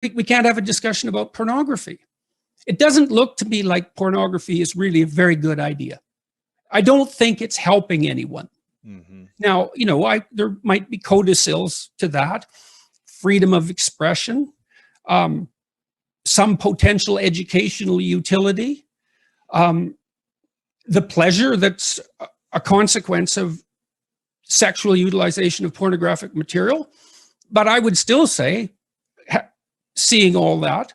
we can't have a discussion about pornography. It doesn't look to me like pornography is really a very good idea. I don't think it's helping anyone. Mm-hmm. Now, you know, there might be codicils to that, freedom of expression, some potential educational utility, the pleasure that's a consequence of sexual utilization of pornographic material. But I would still say, seeing all that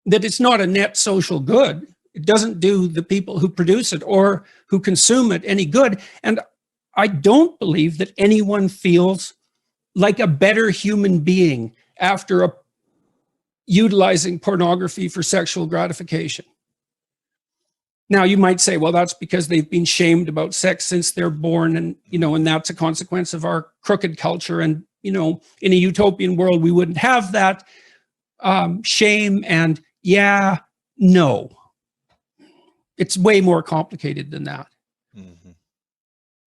it's not a net social good. It doesn't do the people who produce it or who consume it any good. And I don't believe that anyone feels like a better human being after utilizing pornography for sexual gratification. Now, you might say, well, that's because they've been shamed about sex since they're born, and, you know, and that's a consequence of our crooked culture. And, you know, in a utopian world, we wouldn't have that shame. And no, it's way more complicated than that. Mm-hmm.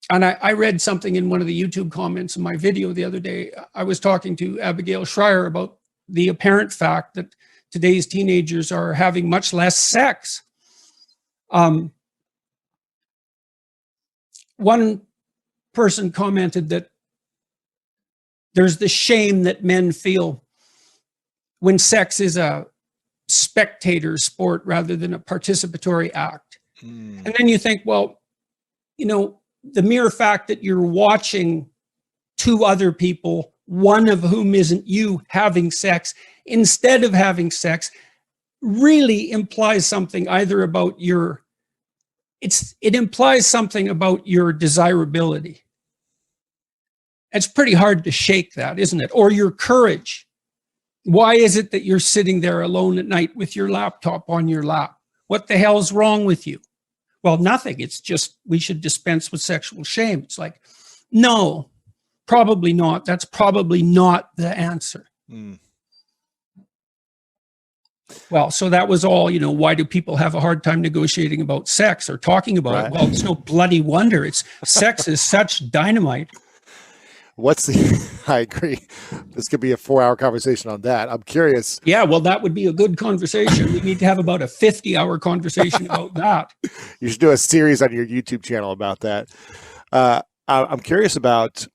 And I read something in one of the YouTube comments in my video the other day. I was talking to Abigail Schreier about the apparent fact that today's teenagers are having much less sex. One person commented that there's the shame that men feel when sex is a spectator sport rather than a participatory act. And then you think, well, you know, the mere fact that you're watching two other people, one of whom isn't you, having sex instead of having sex, really implies something either about it implies something about your desirability. It's pretty hard to shake that, isn't it? Or your courage. Why is it that you're sitting there alone at night with your laptop on your lap? What the hell's wrong with you? Well, nothing. It's just we should dispense with sexual shame. It's like, no, probably not. That's probably not the answer. Well, so that was all, you know, why do people have a hard time negotiating about sex or talking about it? Well, it's no bloody wonder. Sex is such dynamite. I agree. This could be a 4-hour conversation on that. I'm curious. Yeah, well, that would be a good conversation. We need to have about a 50-hour conversation about that. You should do a series on your YouTube channel about that. I'm curious about